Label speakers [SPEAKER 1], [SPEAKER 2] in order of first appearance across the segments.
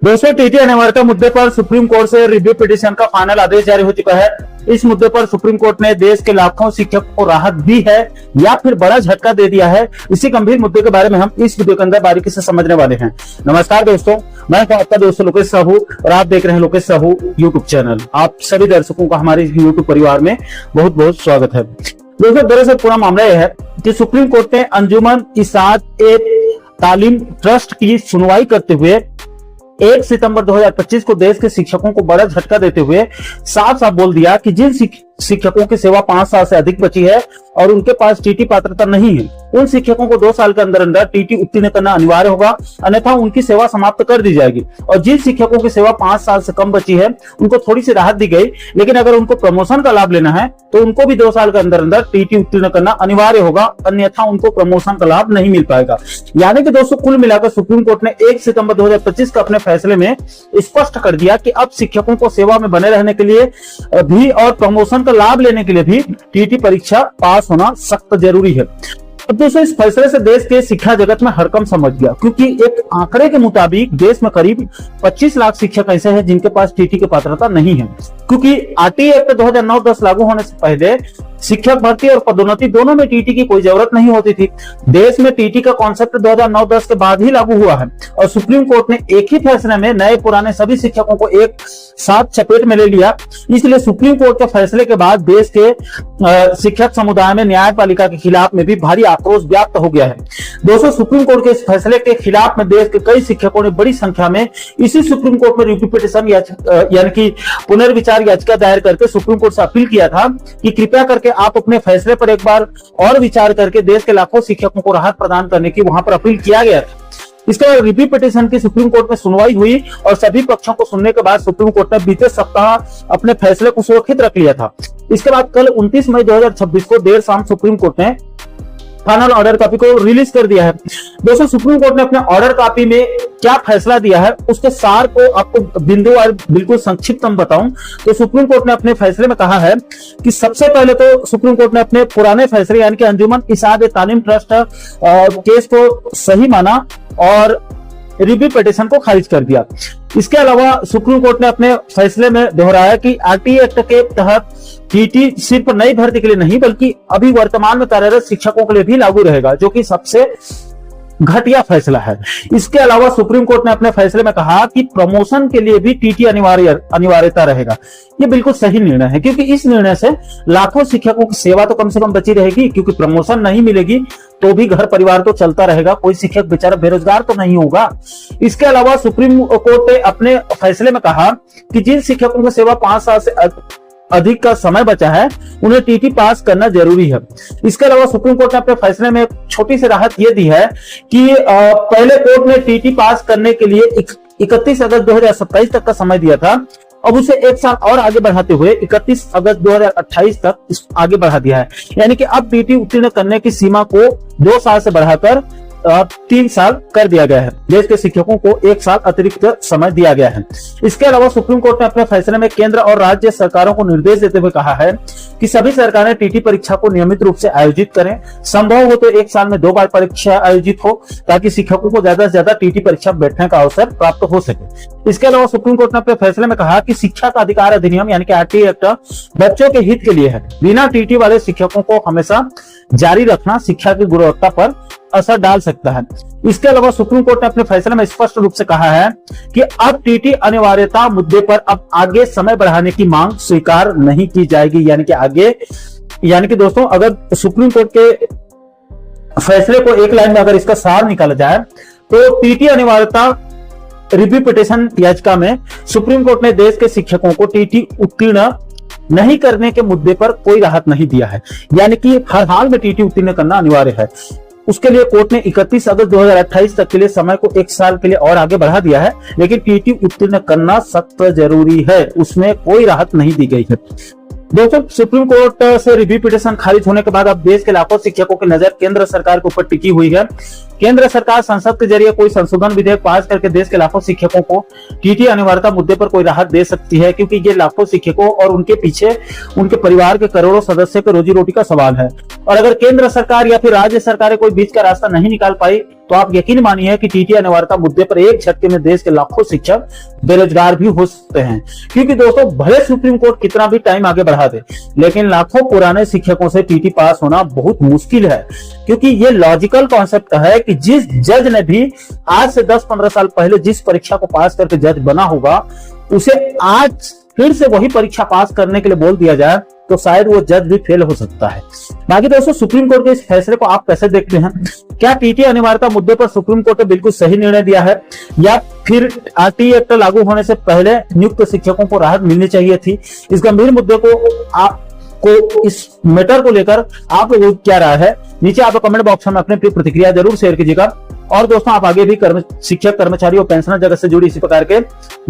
[SPEAKER 1] दोस्तों, टीटी अनिवार्यता मुद्दे पर सुप्रीम कोर्ट से रिव्यू पिटीशन का फाइनल आदेश जारी हो चुका है। इस मुद्दे पर सुप्रीम कोर्ट ने देश के लाखों शिक्षकों को राहत दी है या फिर बड़ा झटका दे दिया है। इसी गंभीर मुद्दे के बारे में हम इस वीडियो के अंदर बारीकी से समझने वाले हैं। नमस्कार दोस्तों, मैं आपका दोस्त लोकेश साहू और आप देख रहे हैं लोकेश साहू यूट्यूब चैनल। आप सभी दर्शकों का हमारे यूट्यूब परिवार में बहुत बहुत स्वागत है। दोस्तों, दरअसल पूरा मामला यह है कि सुप्रीम कोर्ट ने अंजुमन इसात-ए-तालीम ट्रस्ट की सुनवाई करते हुए 1 सितंबर 2025 को देश के शिक्षकों को बड़ा झटका देते हुए साफ साफ बोल दिया कि जिन शिक्षकों की सेवा 5 साल से अधिक बची है और उनके पास टीटी पात्रता नहीं है, उन शिक्षकों को 2 साल के अंदर अंदर टीटी उत्तीर्ण करना अनिवार्य होगा, अन्यथा उनकी सेवा समाप्त कर दी जाएगी। और जिन शिक्षकों की सेवा 5 साल से कम बची है, उनको थोड़ी सी राहत दी गई, लेकिन अगर उनको प्रमोशन का लाभ लेना है तो उनको भी 2 साल के अंदर अंदर टीटी उत्तीर्ण करना अनिवार्य होगा, अन्यथा उनको प्रमोशन का लाभ नहीं मिल पाएगा। यानी कि दोस्तों, कुल मिलाकर सुप्रीम कोर्ट ने 1 सितंबर 2025 का अपने फैसले में स्पष्ट कर दिया कि अब शिक्षकों को सेवा में बने रहने के लिए भी और प्रमोशन का लाभ लेने के लिए भी टीटी परीक्षा पास होना सख्त जरूरी है। अब दोस्तों, इस फैसले से देश के शिक्षा जगत में हड़कंप समझ गया, क्योंकि एक आंकड़े के मुताबिक देश में करीब 25 लाख शिक्षक ऐसे हैं जिनके पास टीटी की पात्रता नहीं है। क्योंकि आरटीई एक्ट 2009-10 लागू होने से पहले शिक्षक भर्ती और पदोन्नति दोनों में टीटी की कोई जरूरत नहीं होती थी। देश में टीटी का कॉन्सेप्ट 2009-10 के बाद ही लागू हुआ है और सुप्रीम कोर्ट ने एक ही फैसले में नए पुराने सभी शिक्षकों को एक साथ चपेट में ले लिया। इसलिए सुप्रीम कोर्ट के फैसले के बाद देश के शिक्षक समुदाय में न्यायपालिका के खिलाफ में भी भारी आक्रोश व्याप्त हो गया है। दोस्तों, सुप्रीम कोर्ट के इस फैसले के खिलाफ में देश के कई शिक्षकों ने बड़ी संख्या में इसी सुप्रीम कोर्ट में रिव्यू पिटीशन यानी कि पुनर्विचार याचिका दायर करके सुप्रीम कोर्ट से अपील किया था कि कृपया करके आप अपने फैसले पर एक बार और विचार करके देश के लाखों शिक्षकों को राहत प्रदान करने की वहां पर अपील किया गया था। इसके बाद रिव्यू पिटीशन की सुप्रीम कोर्ट में सुनवाई हुई और सभी पक्षों को सुनने के बाद सुप्रीम कोर्ट ने बीते सप्ताह अपने फैसले को सुरक्षित रख लिया था। इसके बाद कल 29 मई 2026 को देर शाम सुप्रीम कोर्ट ने फाइनल ऑर्डर कॉपी को रिलीज कर दिया है। दोस्तों, सुप्रीम कोर्ट ने अपने ऑर्डर कॉपी में क्या फैसला दिया है उसके सार को आपको बिंदुवार बिल्कुल संक्षिप्त में बताऊं तो सुप्रीम कोर्ट ने अपने फैसले में कहा है कि सबसे पहले तो सुप्रीम कोर्ट ने अपने पुराने फैसले यानी कि अंजुमन इसात-ए-तालीम ट्रस्ट केस को सही माना और रिव्यू पिटीशन को खारिज कर दिया। इसके अलावा सुप्रीम कोर्ट ने अपने फैसले में दोहराया कि आरटीई एक्ट के तहत टीटी सिर्फ नई भर्ती के लिए नहीं बल्कि अभी वर्तमान में कार्यरत शिक्षकों के लिए भी लागू रहेगा, जो कि सबसे घटिया फैसला है। इसके अलावा सुप्रीम कोर्ट ने अपने फैसले में कहा कि प्रमोशन के लिए भी टीटी अनिवार्यता रहेगा। ये बिल्कुल सही निर्णय है, क्योंकि इस निर्णय से लाखों शिक्षकों की सेवा तो कम से कम बची रहेगी, क्योंकि प्रमोशन नहीं मिलेगी तो भी घर परिवार तो चलता रहेगा, कोई शिक्षक बेचारा बेरोजगार तो नहीं होगा। इसके अलावा सुप्रीम कोर्ट ने अपने फैसले में कहा कि जिन शिक्षकों की सेवा 5 साल से अधिक का समय बचा है उन्हें टीटी पास करना जरूरी है। इसके अलावा सुप्रीम कोर्ट ने अपने फैसले में एक छोटी सी राहत यह दी है कि पहले कोर्ट ने टीटी पास करने के लिए 31 अगस्त 2027 तक का समय दिया था, अब उसे 1 साल और आगे बढ़ाते हुए 31 अगस्त 2028 तक आगे बढ़ा दिया है। यानी कि अब टीटी उत्तीर्ण करने की सीमा को 2 साल से बढ़ाकर 3 साल कर दिया गया है। देश के शिक्षकों को 1 साल अतिरिक्त समय दिया गया है। इसके अलावा सुप्रीम कोर्ट ने अपने फैसले में केंद्र और राज्य सरकारों को निर्देश देते हुए कहा है कि सभी सरकारें टीटी परीक्षा को नियमित रूप से आयोजित करें, संभव हो तो 1 साल में 2 बार परीक्षा आयोजित हो, ताकि शिक्षकों को ज्यादा से ज्यादा टीटी परीक्षा बैठने का अवसर प्राप्त हो सके। इसके अलावा सुप्रीम कोर्ट ने अपने फैसले में कहा कि शिक्षा का अधिकार अधिनियम यानी कि आरटीई एक्ट बच्चों के हित के लिए है। बिना टीटी वाले शिक्षकों को हमेशा जारी रखना शिक्षा की गुणवत्ता पर असर डाल सकता है। इसके अलावा सुप्रीम कोर्ट ने अपने फैसले में स्पष्ट रूप से कहा है कि अब टीटी अनिवार्यता मुद्दे पर अब आगे समय बढ़ाने की मांग स्वीकार नहीं की जाएगी। यानी कि दोस्तों, अगर सुप्रीम कोर्ट के फैसले को एक लाइन में अगर इसका सार निकाला जाए तो टीटी अनिवार्यता रिव्यू पिटीशन याचिका में सुप्रीम कोर्ट ने देश के शिक्षकों को टीटी उत्तीर्ण नहीं करने के मुद्दे पर कोई राहत नहीं दिया है। यानी कि हर हाल में टीटी उत्तीर्ण करना अनिवार्य है। उसके लिए कोर्ट ने 31 अगस्त 2028 तक के लिए समय को 1 साल के लिए और आगे बढ़ा दिया है, लेकिन टीटी उत्तीर्ण करना सख्त जरूरी है, उसमें कोई राहत नहीं दी गई है। दोस्तों, सुप्रीम कोर्ट से रिव्यू पिटीशन खारिज होने के बाद अब देश के लाखों शिक्षकों की नजर केंद्र सरकार के ऊपर टिकी हुई है। केंद्र सरकार संसद के जरिए कोई संशोधन विधेयक पास करके देश के लाखों शिक्षकों को टीटी अनिवार्यता मुद्दे पर कोई राहत दे सकती है, क्योंकि ये लाखों शिक्षकों और उनके पीछे उनके परिवार के करोड़ों सदस्य के रोजी रोटी का सवाल है। और अगर केंद्र सरकार या फिर राज्य सरकारें कोई बीच का रास्ता नहीं निकाल पाई तो आप यकीन मानिए कि टीटी अनिवार्यता मुद्दे पर एक झटके में देश के लाखों शिक्षक बेरोजगार भी हो सकते हैं। क्योंकि दोस्तों भले सुप्रीम कोर्ट कितना भी टाइम आगे बढ़ा दे, लेकिन लाखों पुराने शिक्षकों से टीटी पास होना बहुत मुश्किल है। क्योंकि ये लॉजिकल कॉन्सेप्ट है कि जिस जज ने भी आज से 10-15 साल पहले जिस परीक्षा को पास करके जज बना होगा, उसे आज फिर से वही परीक्षा पास करने के लिए बोल दिया जाए तो शायद वो जज भी फेल हो सकता है। बाकी दोस्तों सुप्रीम कोर्ट के इस फैसले को आप कैसे देखते हैं? क्या टीटी अनिवार्यता मुद्दे पर सुप्रीम कोर्ट ने बिल्कुल सही निर्णय दिया है, या फिर आरटीई एक्ट लागू होने से पहले नियुक्त शिक्षकों को राहत मिलनी चाहिए थी? इस गंभीर मुद्दे को इस मैटर को लेकर आप लोगों की क्या राय है? नीचे आप कमेंट बॉक्स में अपनी प्रतिक्रिया जरूर शेयर कीजिएगा। और दोस्तों आप आगे भी शिक्षक, कर्मचारी और पेंशनर जगत से जुड़ी इसी प्रकार के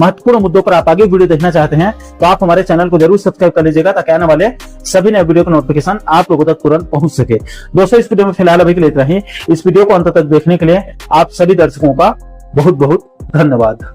[SPEAKER 1] महत्वपूर्ण मुद्दों पर आप आगे वीडियो देखना चाहते हैं तो आप हमारे चैनल को जरूर सब्सक्राइब कर लीजिएगा, ताकि आने वाले सभी नए वीडियो का नोटिफिकेशन आप लोगों तक तुरंत पहुंच सके। दोस्तों इस वीडियो में फिलहाल अभी के लिए इतना ही। इस वीडियो को अंत तक देखने के लिए आप सभी दर्शकों का बहुत बहुत धन्यवाद।